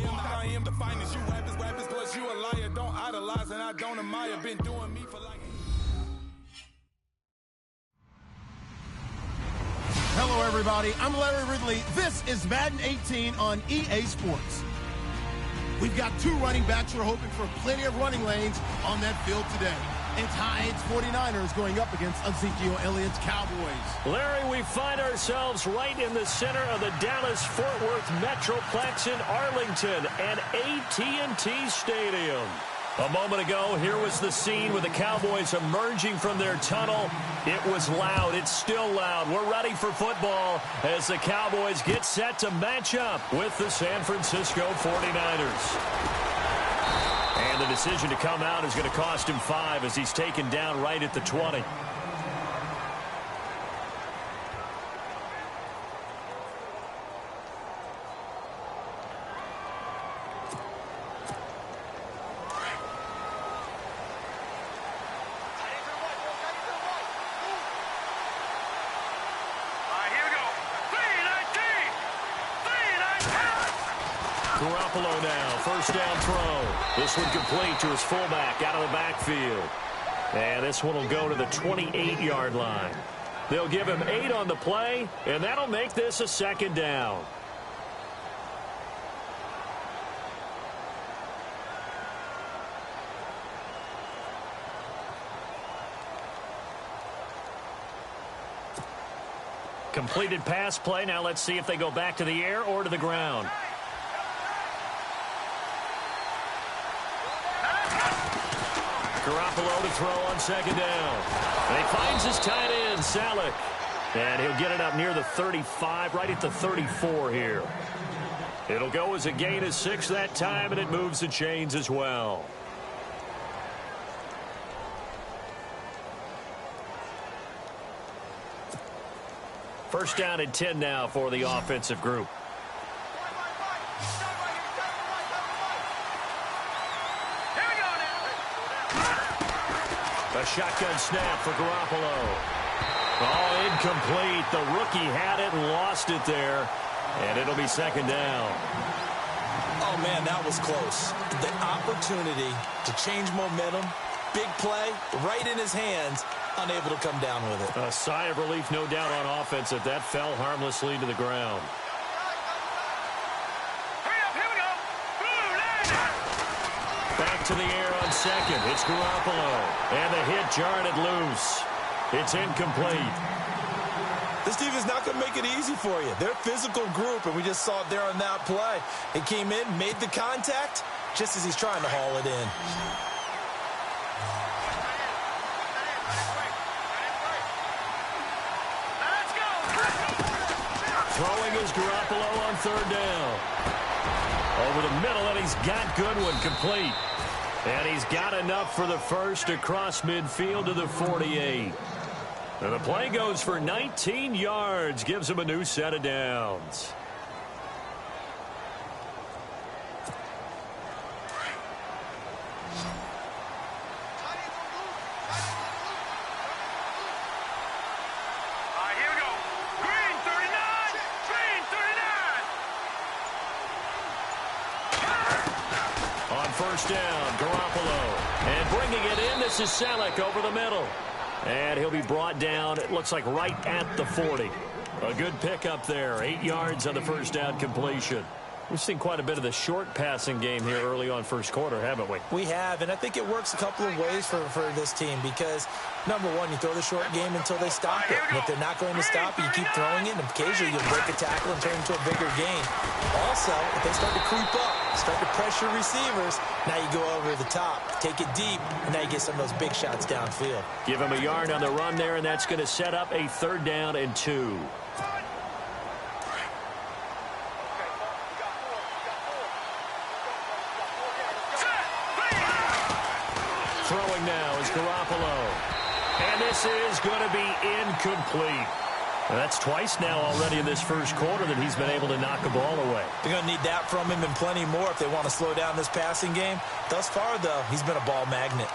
I am the finest. You rappers, plus you a liar. Don't idolize and I don't admire. Been doing me for like... Hello, everybody. I'm Larry Ridley. This is Madden 18 on EA Sports. We've got two running backs who are hoping for plenty of running lanes on that field today. It's Hines 49ers going up against Ezekiel Elliott's Cowboys. Larry, we find ourselves right in the center of the Dallas-Fort Worth Metroplex in Arlington and AT&T Stadium. A moment ago, here was the scene with the Cowboys emerging from their tunnel. It was loud. It's still loud. We're ready for football as the Cowboys get set to match up with the San Francisco 49ers. And the decision to come out is going to cost him 5 as he's taken down right at the 20. Garoppolo now, first down throw. This one complete to his fullback out of the backfield. And this one will go to the 28-yard line. They'll give him 8 on the play, and that'll make this a second down. Completed pass play. Now let's see if they go back to the air or to the ground. Garoppolo to throw on second down. And he finds his tight end, Salek. And he'll get it up near the 35, right at the 34 here. It'll go as a gain of 6 that time, and it moves the chains as well. First down and 10 now for the offensive group. A shotgun snap for Garoppolo. Oh, incomplete. The rookie had it and lost it there. And it'll be second down. Oh, man, that was close. The opportunity to change momentum, big play, right in his hands, unable to come down with it. A sigh of relief, no doubt, on offense that fell harmlessly to the ground. Back to the air on second. It's Garoppolo. And the hit jarred it loose. It's incomplete. This team is not going to make it easy for you. They're a physical group, and we just saw it there on that play. It came in, made the contact, just as he's trying to haul it in. Throwing is Garoppolo on third down. Over the middle, and he's got Goodwin complete. And he's got enough for the first across midfield to the 48. And the play goes for 19 yards, gives him a new set of downs. First down, Garoppolo. And bringing it in, this is Salek over the middle. And he'll be brought down, it looks like right at the 40. A good pickup there. 8 yards on the first down completion. We've seen quite a bit of the short passing game here early on first quarter, haven't we? We have, and I think it works a couple of ways for this team because, number one, you throw the short game until they stop it. And if they're not going to stop it, you keep throwing it, and occasionally you'll break a tackle and turn it into a bigger gain. Also, if they start to creep up, start to pressure receivers, now you go over the top, take it deep, and now you get some of those big shots downfield. Give him a yard on the run there, and that's going to set up a 3rd down and 2. Throwing now is Garoppolo. And this is going to be incomplete. That's twice now already in this first quarter that he's been able to knock a ball away. They're going to need that from him and plenty more if they want to slow down this passing game. Thus far, though, he's been a ball magnet.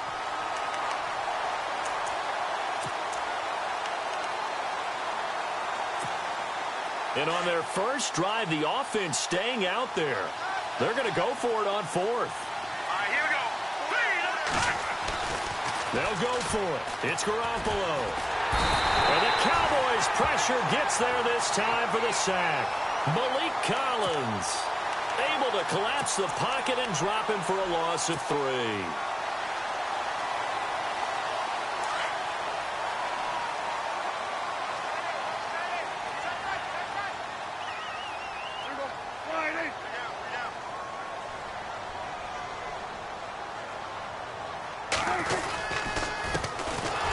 And on their first drive, the offense staying out there. They're going to go for it on fourth. All right, here we go. They'll go for it. It's Garoppolo. And the Cowboys' pressure gets there this time for the sack. Malik Collins able to collapse the pocket and drop him for a loss of 3.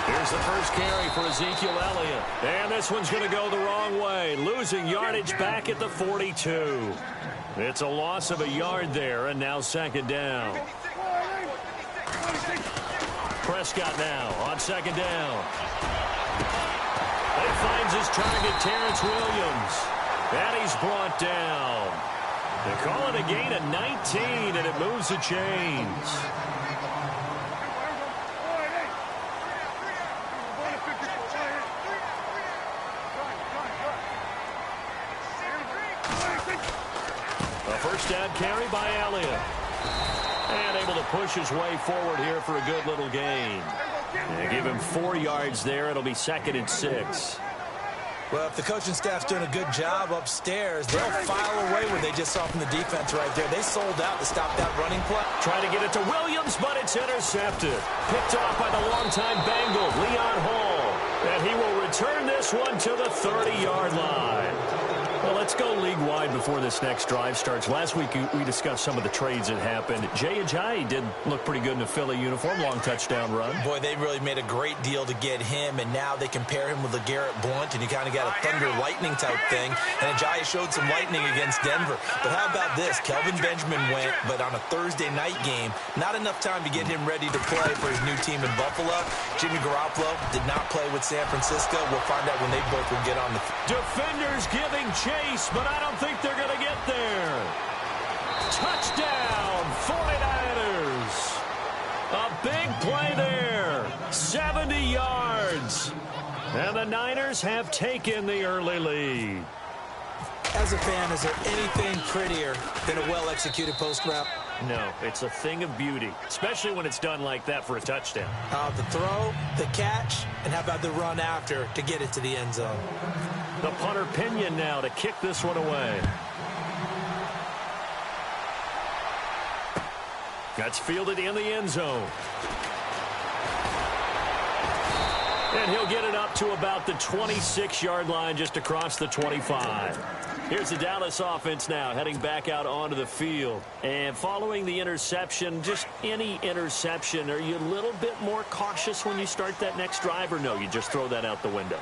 Here's the first carry for Ezekiel Elliott. And this one's going to go the wrong way, losing yardage back at the 42. It's a loss of a yard there, and now second down. Prescott now on second down. He finds his target, Terrence Williams. And he's brought down. They call it a gain of 19, and it moves the chains. A first down carry by Elliott. And able to push his way forward here for a good little gain. They give him 4 yards there. It'll be 2nd and 6. Well, if the coaching staff's doing a good job upstairs, they'll file away what they just saw from the defense right there. They sold out to stop that running play. Trying to get it to Williams, but it's intercepted. Picked off by the longtime Bengal, Leon Hall. And he will return this one to the 30-yard line. Well, let's go league-wide before this next drive starts. Last week, we discussed some of the trades that happened. Jay Ajayi did look pretty good in a Philly uniform, long touchdown run. Boy, they really made a great deal to get him, and now they compare him with LeGarrette Blount, and you kind of got a thunder-lightning type thing. And Ajayi showed some lightning against Denver. But how about this? Kelvin Benjamin went, but on a Thursday night game, not enough time to get him ready to play for his new team in Buffalo. Jimmy Garoppolo did not play with San Francisco. We'll find out when they both will get on the Defenders giving chase, but I don't think they're going to get there. Touchdown, 49ers. A big play there. 70 yards. And the Niners have taken the early lead. As a fan, is there anything prettier than a well-executed post route? No, it's a thing of beauty, especially when it's done like that for a touchdown. The throw, the catch, and how about the run after to get it to the end zone? The punter Pinion now to kick this one away. That's fielded in the end zone. And he'll get it up to about the 26-yard line, just across the 25. Here's the Dallas offense now, heading back out onto the field. And following the interception, just any interception, are you a little bit more cautious when you start that next drive, or no, you just throw that out the window?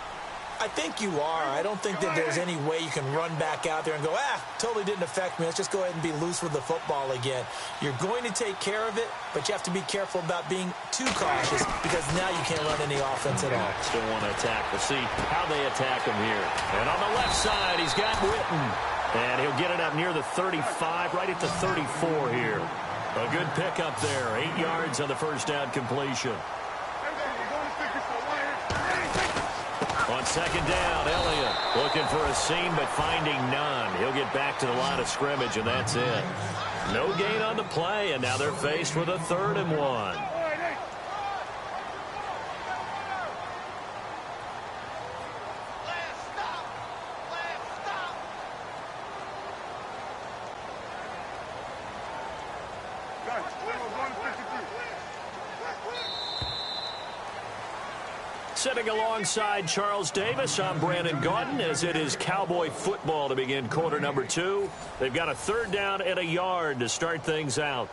I think you are. I don't think that there's any way you can run back out there and go, totally didn't affect me. Let's just go ahead and be loose with the football again. You're going to take care of it, but you have to be careful about being too cautious because now you can't run any offense at all. Still want to attack. We'll see how they attack him here. And on the left side, he's got Witten. And he'll get it up near the 35, right at the 34 here. A good pickup there. 8 yards on the first down completion. On second down, Elliott looking for a seam but finding none. He'll get back to the line of scrimmage, and that's it. No gain on the play, and now they're faced with a 3rd and 1. Sitting alongside Charles Davis, I'm Brandon Gaudin, as it is Cowboy football to begin quarter number 2. They've got a 3rd down and a yard to start things out.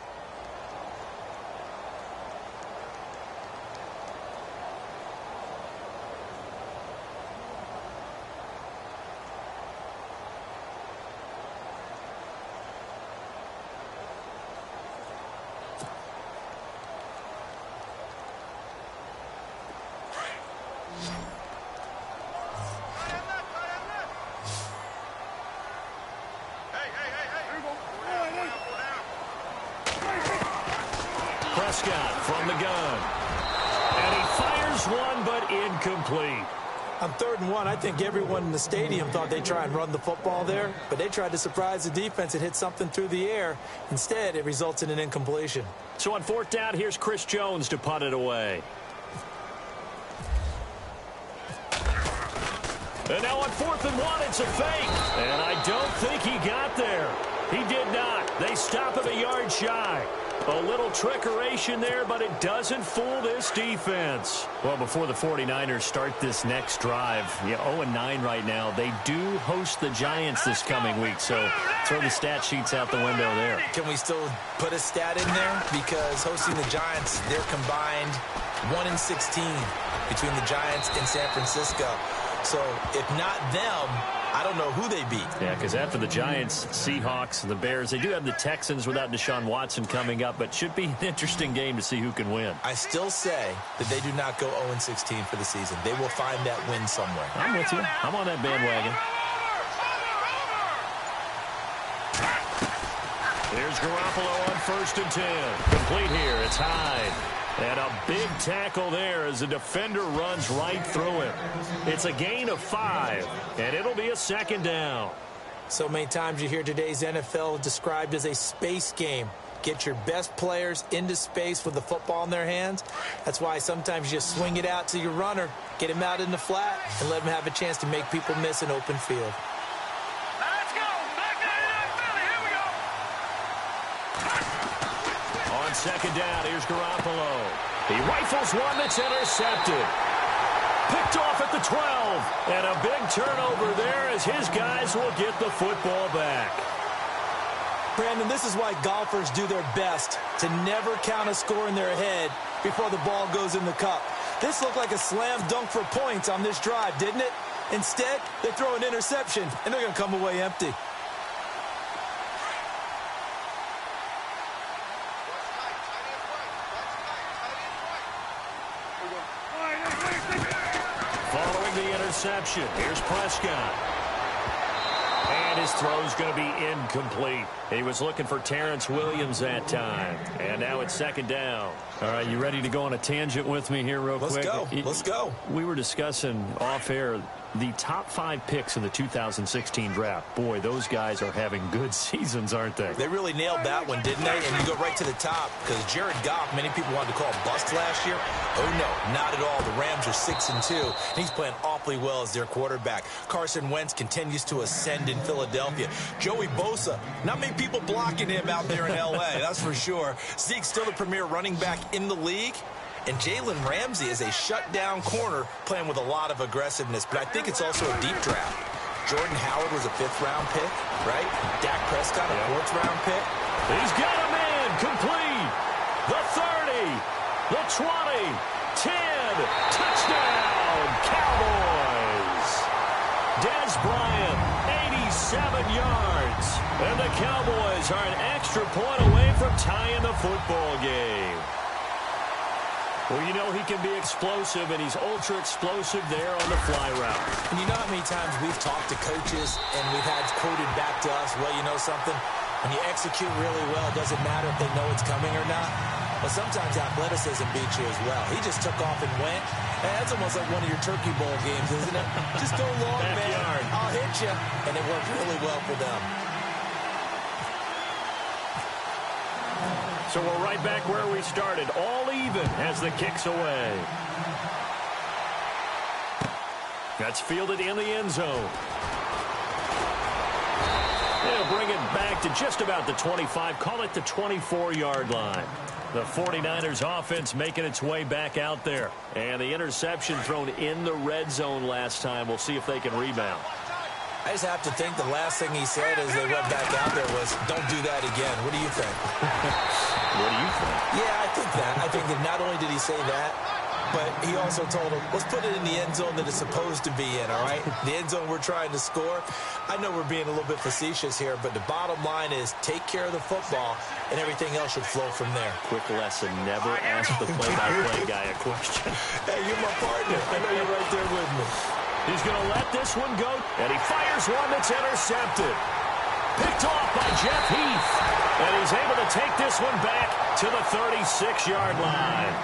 Prescott from the gun. And he fires one, but incomplete. On 3rd and 1, I think everyone in the stadium thought they'd try and run the football there, but they tried to surprise the defense and hit something through the air. Instead, it results in an incompletion. So on 4th down, here's Chris Jones to punt it away. And now on 4th and 1, it's a fake. And I don't think he got there. He did not. They stop him a yard shy. A little trickeration there, but it doesn't fool this defense. Well, before the 49ers start this next drive, 0-9 right now, they do host the Giants this coming week, so throw the stat sheets out the window there. Can we still put a stat in there? Because hosting the Giants, they're combined 1-16 between the Giants and San Francisco. So if not them, I don't know who they beat. Yeah, because after the Giants, Seahawks, and the Bears, they do have the Texans without Deshaun Watson coming up, but should be an interesting game to see who can win. I still say that they do not go 0-16 for the season. They will find that win somewhere. I'm with you. I'm on that bandwagon. Here's Garoppolo on 1st and 10. Complete here. It's Hyde. And a big tackle there as the defender runs right through him. It's a gain of 5, and it'll be a 2nd down. So many times you hear today's NFL described as a space game. Get your best players into space with the football in their hands. That's why sometimes you just swing it out to your runner, get him out in the flat, and let him have a chance to make people miss an open field. Let's go. Back to Philly. Here we go. On 2nd down, here's Garoppolo. He rifles one that's intercepted. Picked off at the 12. And a big turnover there as his guys will get the football back. Brandon, this is why golfers do their best to never count a score in their head before the ball goes in the cup. This looked like a slam dunk for points on this drive, didn't it? Instead, they throw an interception, and they're going to come away empty. Following the interception, here's Prescott. And his throw's going to be incomplete. He was looking for Terrence Williams that time. And now it's 2nd down. All right, you ready to go on a tangent with me here real quick? Let's go. We were discussing off air the top 5 picks in the 2016 draft. Boy, those guys are having good seasons, aren't they? They really nailed that one, didn't they? And you go right to the top because Jared Goff, many people wanted to call him bust last year. Oh, no, not at all. The Rams are 6-2, and he's playing awfully well as their quarterback. Carson Wentz continues to ascend in Philadelphia. Joey Bosa, not many people blocking him out there in L.A., that's for sure. Zeke's still the premier running back in the league. And Jalen Ramsey is a shutdown corner playing with a lot of aggressiveness. But I think it's also a deep draft. Jordan Howard was a 5th-round pick, right? Dak Prescott, a 4th-round pick. He's got a man complete. The 30, the 20, 10. Touchdown, Cowboys. Dez Bryant, 87 yards. And the Cowboys are an extra point away from tying the football game. Well, you know he can be explosive, and he's ultra-explosive there on the fly route. And you know how many times we've talked to coaches and we've had quoted back to us, well, you know something? When you execute really well, it doesn't matter if they know it's coming or not. But sometimes athleticism beats you as well. He just took off and went. And that's almost like one of your Turkey Bowl games, isn't it? Just go long, man. I'll hit you. And it worked really well for them. So we're right back where we started, all even as the kick's away. That's fielded in the end zone. They'll bring it back to just about the 25, call it the 24-yard line. The 49ers offense making its way back out there. And the interception thrown in the red zone last time. We'll see if they can rebound. I just have to think the last thing he said as they went back out there was, don't do that again. What do you think? What do you think? Yeah, I think that. I think that not only did he say that, but he also told him, let's put it in the end zone that it's supposed to be in, all right? The end zone we're trying to score. I know we're being a little bit facetious here, but the bottom line is take care of the football, and everything else should flow from there. Quick lesson, never ask the play-by-play guy a question. Hey, you're my partner. I know you're right there with me. He's going to let this one go, and he fires one that's intercepted. Picked off by Jeff Heath, and he's able to take this one back to the 36-yard line.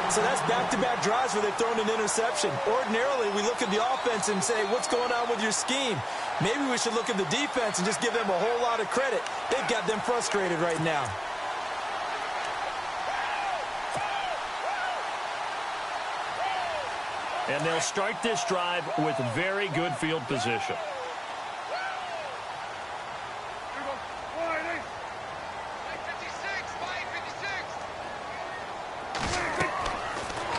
So that's back-to-back drives where they've thrown an interception. Ordinarily, we look at the offense and say, what's going on with your scheme? Maybe we should look at the defense and just give them a whole lot of credit. They've got them frustrated right now. And they'll start this drive with very good field position.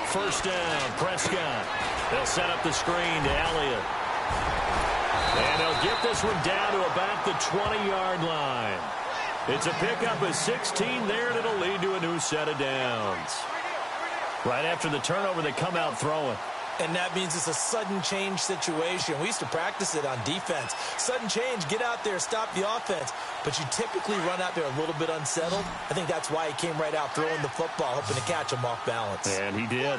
First down, Prescott. They'll set up the screen to Elliott. And they'll get this one down to about the 20-yard line. It's a pickup of 16 there, and it'll lead to a new set of downs. Right after the turnover, they come out throwing. And that means it's a sudden change situation. We used to practice it on defense. Sudden change, get out there, stop the offense. But you typically run out there a little bit unsettled. I think that's why he came right out throwing the football, hoping to catch him off balance. And he did.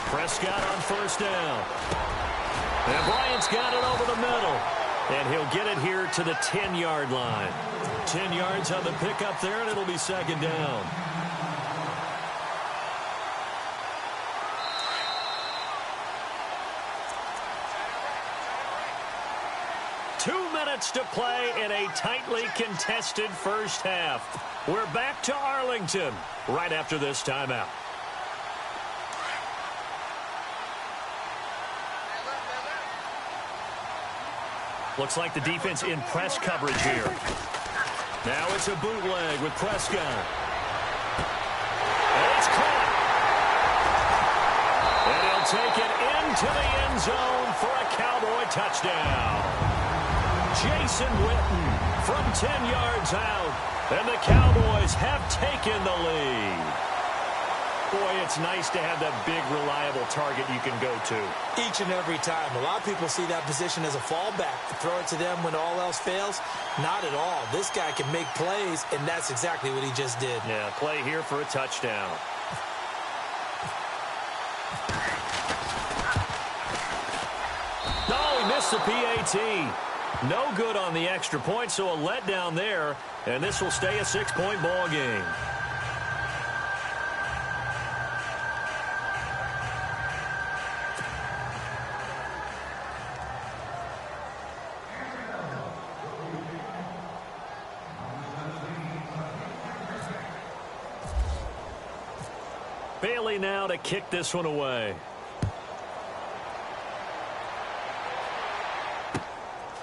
Prescott on first down. And Bryant's got it over the middle. And he'll get it here to the 10-yard line. 10 yards on the pickup there, and it'll be second down. Two minutes to play in a tightly contested first half. We're back to Arlington right after this timeout. Looks like the defense in press coverage here. Now it's a bootleg with Prescott. And it's caught. And he'll take it into the end zone for a Cowboy touchdown. Jason Witten from 10 yards out. And the Cowboys have taken the lead. Boy, it's nice to have that big, reliable target you can go to. Each and every time. A lot of people see that position as a fallback. Throw it to them when all else fails? Not at all. This guy can make plays, and that's exactly what he just did. Yeah, play here for a touchdown. Oh, he missed the PAT. No good on the extra point, so a letdown there, and this will stay a 6-point ball game. Bailey now to kick this one away.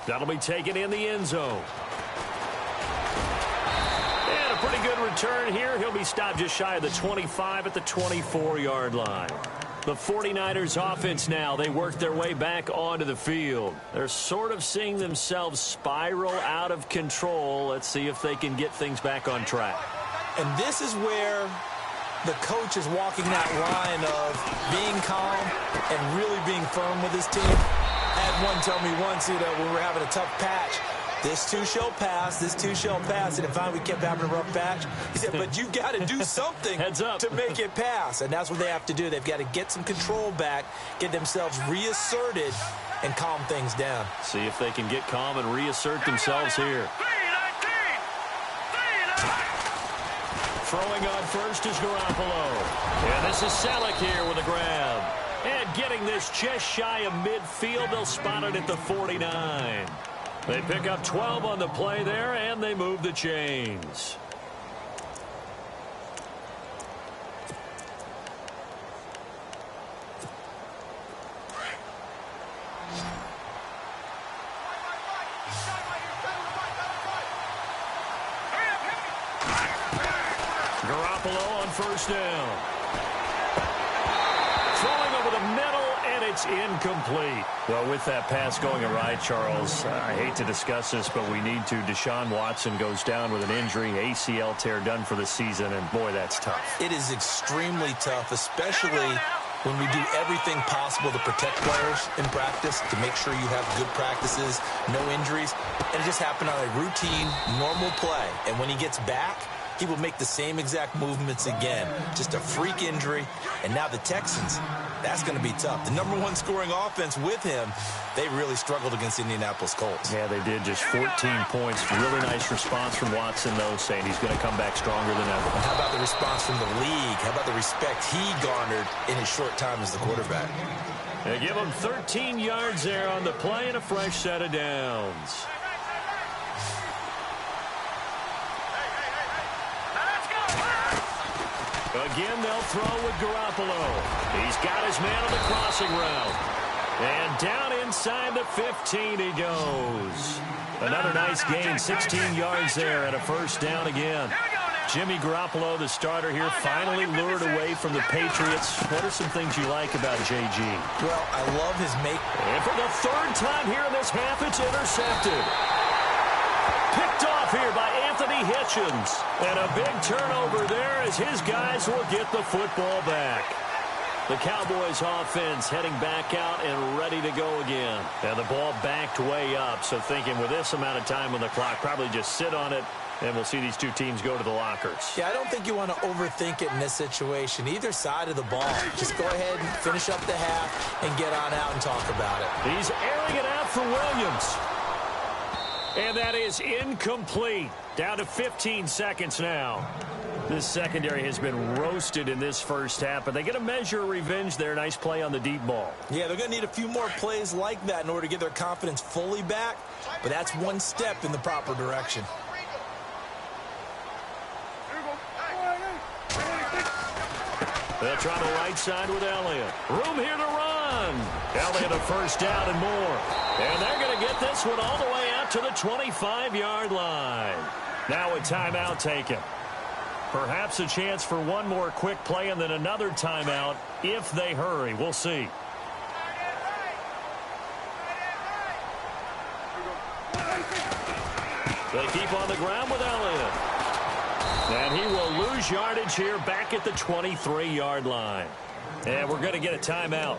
That'll be taken in the end zone. And a pretty good return here. He'll be stopped just shy of the 25 at the 24-yard line. The 49ers offense now, they work their way back onto the field. They're sort of seeing themselves spiral out of control. Let's see if they can get things back on track. And this is where the coach is walking that line of being calm and really being firm with his team. I had one tell me once, when we were having a tough patch, this too shall pass, this too shall pass, and if finally we kept having a rough patch, he said, but you've got to do something Heads up. to make it pass, and that's what they have to do. They've got to get some control back, get themselves reasserted, and calm things down. See if they can get calm and reassert themselves here. Throwing on first is Garoppolo. And this is Selleck here with a grab. And getting this just shy of midfield, they'll spot it at the 49. They pick up 12 on the play there, and they move the chains. Garoppolo on first down. Throwing over the middle, and it's incomplete. Well, with that pass going awry, Charles, I hate to discuss this, but we need to. Deshaun Watson goes down with an injury, ACL tear done for the season, and boy, that's tough. It is extremely tough, especially when we do everything possible to protect players in practice, to make sure you have good practices, no injuries. And it just happened on a routine, normal play. And when he gets back, he will make the same exact movements again. Just a freak injury. And now the Texans, That's going to be tough. The #1 scoring offense with him, they really struggled against Indianapolis Colts. Yeah, they did. Just 14 points. Really nice response from Watson, though, saying he's going to come back stronger than ever. How about the response from the league? How about the respect he garnered in his short time as the quarterback? They give him 13 yards there on the play and a fresh set of downs. Again, they'll throw with Garoppolo. He's got his man on the crossing route. And down inside the 15 he goes. Another nice gain, 16 yards there and a first down again. Jimmy Garoppolo, the starter here, finally lured away from the Patriots. What are some things you like about JG? Well, I love his make. And for the third time here in this half, it's intercepted. Picked off here by Anthony Hitchens. And a big turnover there as his guys will get the football back. The Cowboys offense heading back out and ready to go again. And the ball backed way up, so thinking with this amount of time on the clock, probably just sit on it, and we'll see these two teams go to the lockers. Yeah, I don't think you want to overthink it in this situation. Either side of the ball. Just go ahead and finish up the half and get on out and talk about it. He's airing it out for Williams. And that is incomplete. Down to 15 seconds now. This secondary has been roasted in this first half, but they get a measure of revenge there. Nice play on the deep ball. Yeah, they're going to need a few more plays like that in order to get their confidence fully back, but that's one step in the proper direction. They'll try the right side with Elliott. Room here to run. Elliott a first down and more. And they're going to get this one all the way out to the 25-yard line. Now a timeout taken. Perhaps a chance for one more quick play and then another timeout if they hurry. We'll see. They keep on the ground with Elliott. And he will lose yardage here back at the 23-yard line. And we're going to get a timeout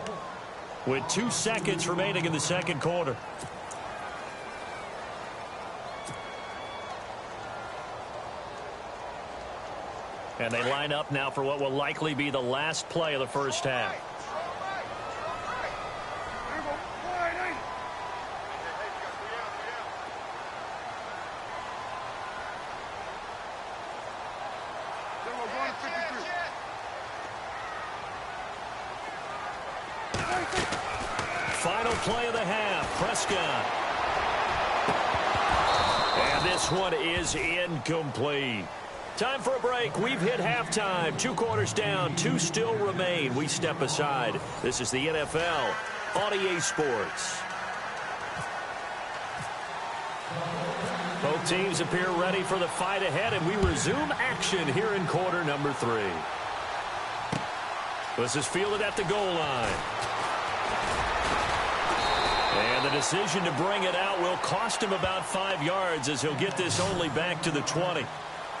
with 2 seconds remaining in the second quarter. And they line up now for what will likely be the last play of the first half. Final play of the half, Prescott. And this one is incomplete. Time for a break. We've hit halftime. 2 quarters down, 2 still remain. We step aside. This is the NFL on EA Sports. Both teams appear ready for the fight ahead, and we resume action here in quarter number 3. This is fielded at the goal line. And the decision to bring it out will cost him about 5 yards as he'll get this only back to the 20.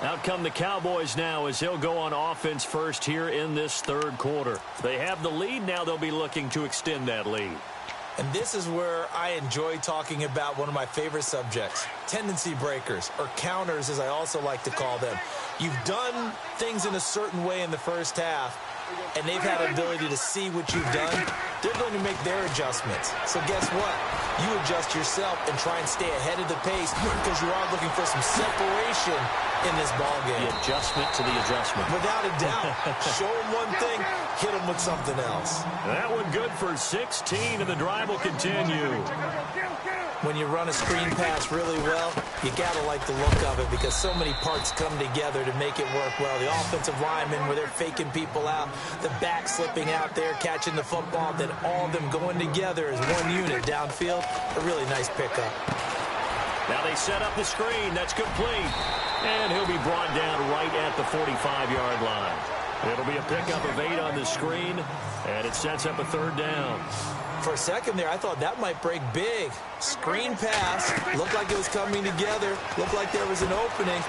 Out come the Cowboys now as he'll go on offense first here in this third quarter. They have the lead. Now they'll be looking to extend that lead. And this is where I enjoy talking about one of my favorite subjects, tendency breakers, or counters as I also like to call them. You've done things in a certain way in the first half, and they've had an ability to see what you've done. They're going to make their adjustments. So guess what? You adjust yourself and try and stay ahead of the pace because you are looking for some separation in this ball game. The adjustment to the adjustment. Without a doubt. Show them one thing, hit them with something else. That one good for 16, and the drive will continue. When you run a screen pass really well, you got to like the look of it because so many parts come together to make it work well. The offensive linemen, where they're faking people out, the back slipping out there, catching the football, then all of them going together as one unit downfield. A really nice pickup. Now they set up the screen. That's complete. And he'll be brought down right at the 45-yard line. It'll be a pickup of 8 on the screen, and it sets up a third down. For a second there, I thought that might break big. Screen pass. Looked like it was coming together. Looked like there was an opening.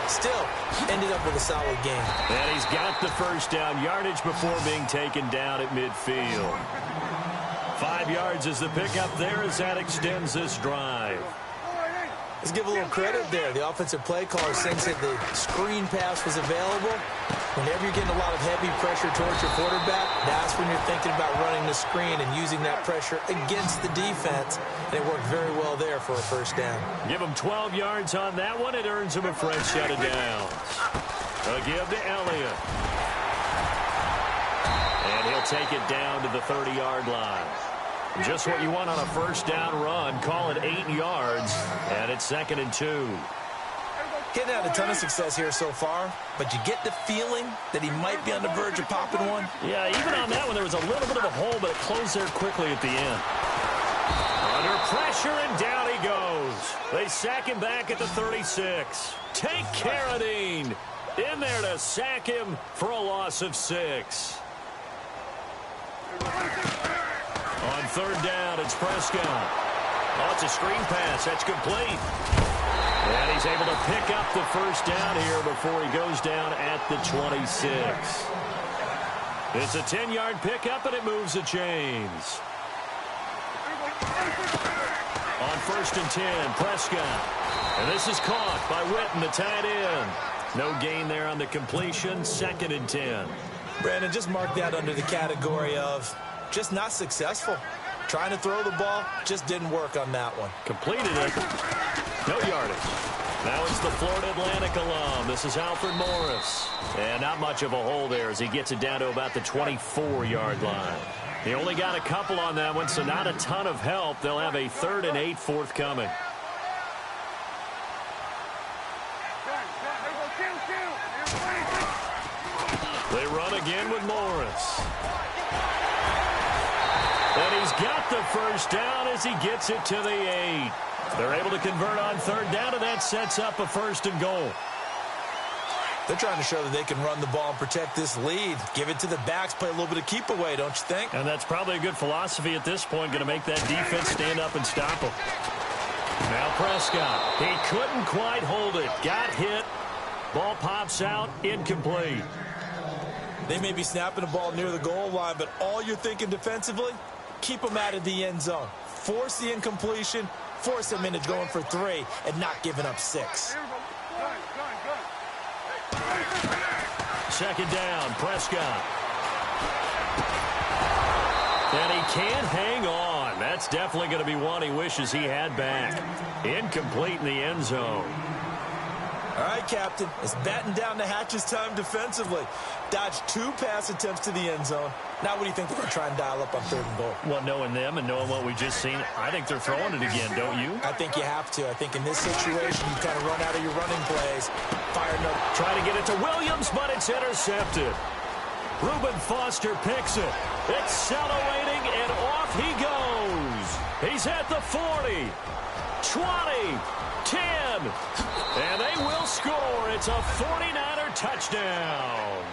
Still, ended up with a solid game. And he's got the first down yardage before being taken down at midfield. 5 yards is the pickup there as that extends this drive. Let's give a little credit there. The offensive play caller sensed that the screen pass was available. Whenever you're getting a lot of heavy pressure towards your quarterback, that's when you're thinking about running the screen and using that pressure against the defense. And it worked very well there for a first down. Give him 12 yards on that one. It earns him a fresh set of downs. A give to Elliott. And he'll take it down to the 30-yard line. Just what you want on a first down run. Call it 8 yards, and it's 2nd and 2. Getting out a ton of success here so far, but you get the feeling that he might be on the verge of popping one. Yeah, even on that one, there was a little bit of a hole, but it closed there quickly at the end. Under pressure, and down he goes. They sack him back at the 36. Take Carradine in there to sack him for a loss of 6. On 3rd down, it's Prescott. Oh, it's a screen pass. That's complete. And he's able to pick up the first down here before he goes down at the 26. It's a 10-yard pickup, and it moves the chains. On 1st and 10, Prescott. And this is caught by Witten, the tight end. No gain there on the completion. 2nd and 10. Brandon, just mark that under the category of just not successful. Trying to throw the ball just didn't work on that one. Completed it. No yardage. Now it's the Florida Atlantic alum. This is Alfred Morris. And not much of a hole there as he gets it down to about the 24-yard line. He only got a couple on that one, so not a ton of help. They'll have a 3rd and 8 forthcoming. They run again with Morris. And he's got the first down as he gets it to the 8. They're able to convert on 3rd down, and that sets up a 1st and goal. They're trying to show that they can run the ball and protect this lead. Give it to the backs, play a little bit of keep away, don't you think? And that's probably a good philosophy at this point, going to make that defense stand up and stop them. Now Prescott. He couldn't quite hold it. Got hit. Ball pops out. Incomplete. They may be snapping the ball near the goal line, but all you're thinking defensively, keep them out of the end zone. Force the incompletion, force them into going for 3, and not giving up 6. 2nd down, Prescott. And he can't hang on. That's definitely going to be one he wishes he had back. Incomplete in the end zone. All right, Captain, it's batten down the hatches time defensively. Dodged 2 pass attempts to the end zone. Now what do you think they're going to try and dial up on 3rd and goal? Well, knowing them and knowing what we just seen, I think they're throwing it again, don't you? I think you have to. I think in this situation, you kind of run out of your running plays. Fire no. Try to get it to Williams, but it's intercepted. Reuben Foster picks it. Accelerating, and off he goes. He's at the 40, 20, 10, and they will score. It's a 49er touchdown.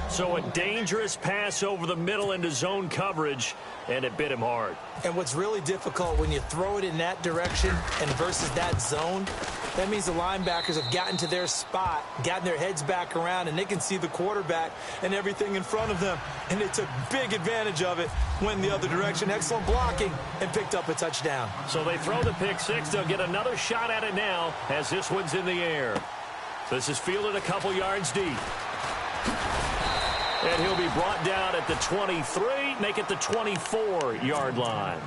So a dangerous pass over the middle into zone coverage, and it bit him hard. And what's really difficult when you throw it in that direction and versus that zone, that means the linebackers have gotten to their spot, gotten their heads back around, and they can see the quarterback and everything in front of them. And they took big advantage of it, went the other direction, excellent blocking, and picked up a touchdown. So they throw the pick 6. They'll get another shot at it now as this one's in the air. This is fielded a couple yards deep. And he'll be brought down at the 23, make it the 24-yard line.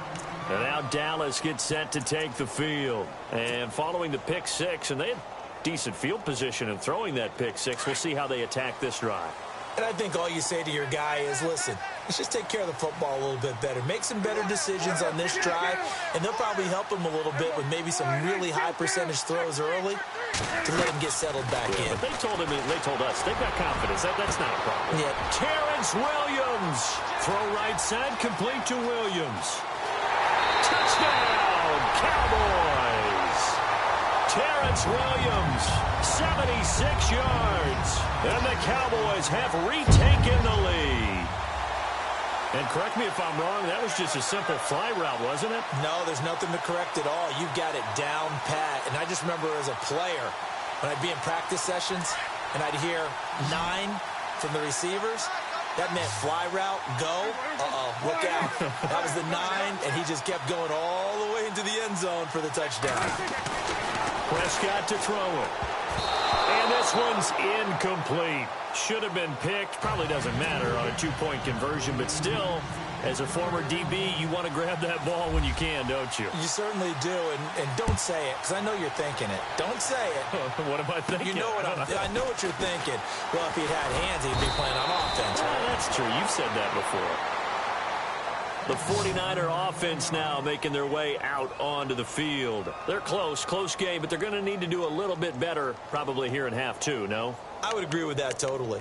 And now Dallas gets set to take the field. And following the pick 6, and they had decent field position in throwing that pick 6. We'll see how they attack this drive. And I think all you say to your guy is, listen, let's just take care of the football a little bit better. Make some better decisions on this drive, and they'll probably help him a little bit with maybe some really high percentage throws early to let him get settled back in. But they told him, they told us, they've got confidence. That's not a problem. Yeah. Terrence Williams. Throw right side, complete to Williams. Touchdown, Cowboys. Terrence Williams, 76 yards. And the Cowboys have retaken the lead. And correct me if I'm wrong, that was just a simple fly route, wasn't it? No, there's nothing to correct at all. You've got it down pat. And I just remember as a player, when I'd be in practice sessions, and I'd hear 9 from the receivers, that meant fly route, go, look out. That was the 9, and he just kept going all the way into the end zone for the touchdown. Prescott to throw it. And this This one's incomplete. Should have been picked. Probably doesn't matter on a two-point conversion, but still, as a former DB, you want to grab that ball when you can, don't you? You certainly do, and don't say it, because I know you're thinking it. Don't say it. What am I thinking? You know what I know what you're thinking. Well, if he'd had hands, he'd be playing on offense. Well, that's true. You've said that before. The 49er offense now making their way out onto the field. They're close game, but they're going to need to do a little bit better probably here in half two, no? I would agree with that totally.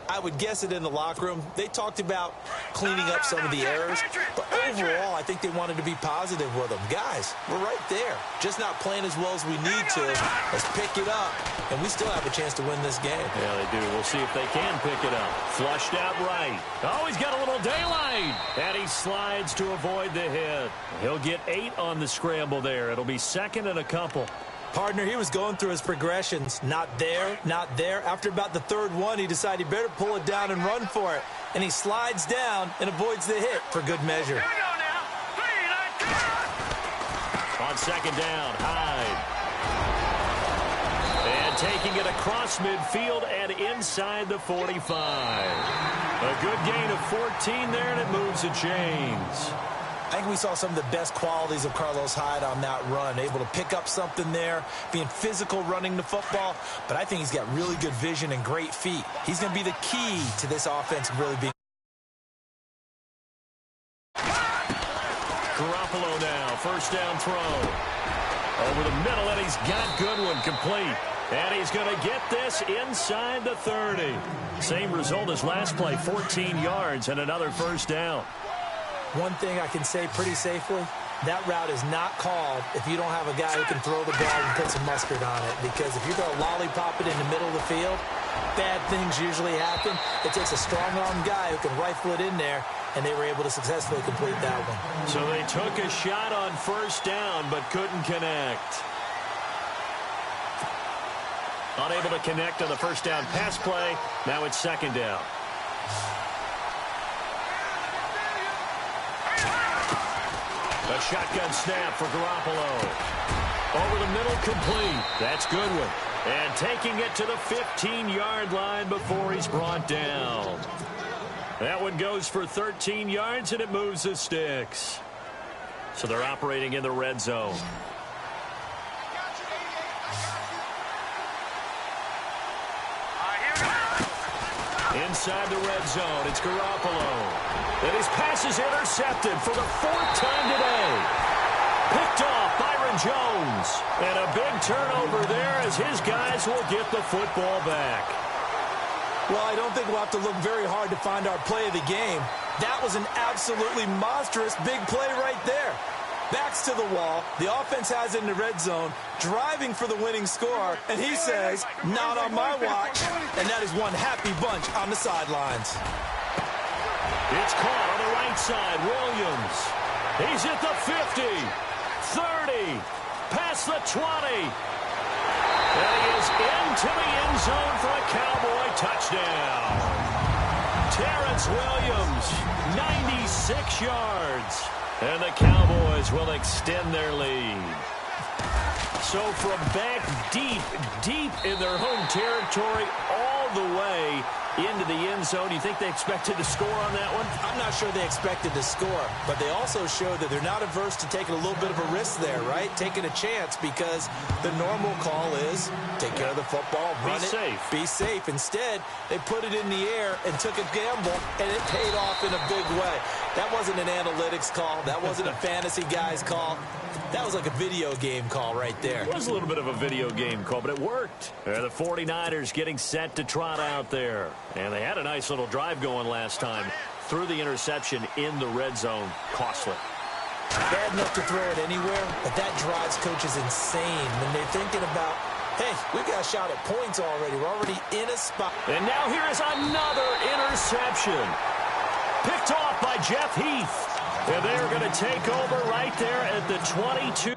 I would guess it in the locker room. They talked about cleaning up some of the errors, but overall, I think they wanted to be positive with them. Guys, we're right there. Just not playing as well as we need to. Let's pick it up, and we still have a chance to win this game. Yeah, they do. We'll see if they can pick it up. Flushed out right. Oh, he's got a little daylight, and he slides to avoid the hit. He'll get 8 on the scramble there. It'll be second and a couple. Partner, he was going through his progressions. Not there, not there. After about the third one, he decided he better pull it down and run for it. And he slides down and avoids the hit for good measure. On second down, Hyde. And taking it across midfield and inside the 45. A good gain of 14 there, and it moves the chains. I think we saw some of the best qualities of Carlos Hyde on that run. Able to pick up something there, being physical running the football. But I think he's got really good vision and great feet. He's going to be the key to this offense really being. Garoppolo now, first down throw. Over the middle, and he's got Goodwin complete. And he's going to get this inside the 30. Same result as last play, 14 yards and another first down. One thing I can say pretty safely, that route is not called if you don't have a guy who can throw the ball and put some mustard on it. Because if you're going to lollipop it in the middle of the field, bad things usually happen. It takes a strong-armed guy who can rifle it in there, and they were able to successfully complete that one. So they took a shot on first down but couldn't connect. Unable to connect on the first down pass play. Now it's second down. A shotgun snap for Garoppolo. Over the middle, complete. That's Goodwin. And taking it to the 15-yard line before he's brought down. That one goes for 13 yards, and it moves the sticks. So they're operating in the red zone. Inside the red zone, it's Garoppolo. And his pass is intercepted for the 4th time today. Picked off Byron Jones. And a big turnover there as his guys will get the football back. Well, I don't think we'll have to look very hard to find our play of the game. That was an absolutely monstrous big play right there. Backs to the wall. The offense has it in the red zone, driving for the winning score. And he says, not on my watch. And that is one happy bunch on the sidelines. It's caught on the right side. Williams. He's at the 50, 30, past the 20. And he is into the end zone for a Cowboy touchdown. Terrence Williams, 96 yards. And the Cowboys will extend their lead. So from back deep in their home territory all the way into the end zone, you think they expected to score on that one? I'm not sure they expected to score, but they also showed that they're not averse to taking a little bit of a risk there, right? Taking a chance, because the normal call is take care of the football, run it, be safe. Instead, they put it in the air and took a gamble, and it paid off in a big way. That wasn't an analytics call. That wasn't a fantasy guy's call. That was like a video game call right there. It was a little bit of a video game call, but it worked. The 49ers getting set to trot out there. And they had a nice little drive going last time. Threw the interception in the red zone. Costly. Bad enough to throw it anywhere, but that drives coaches insane when they're thinking about, hey, we got a shot at points already. We're already in a spot. And now here is another interception. Picked off by Jeff Heath. And they're going to take over right there at the 22.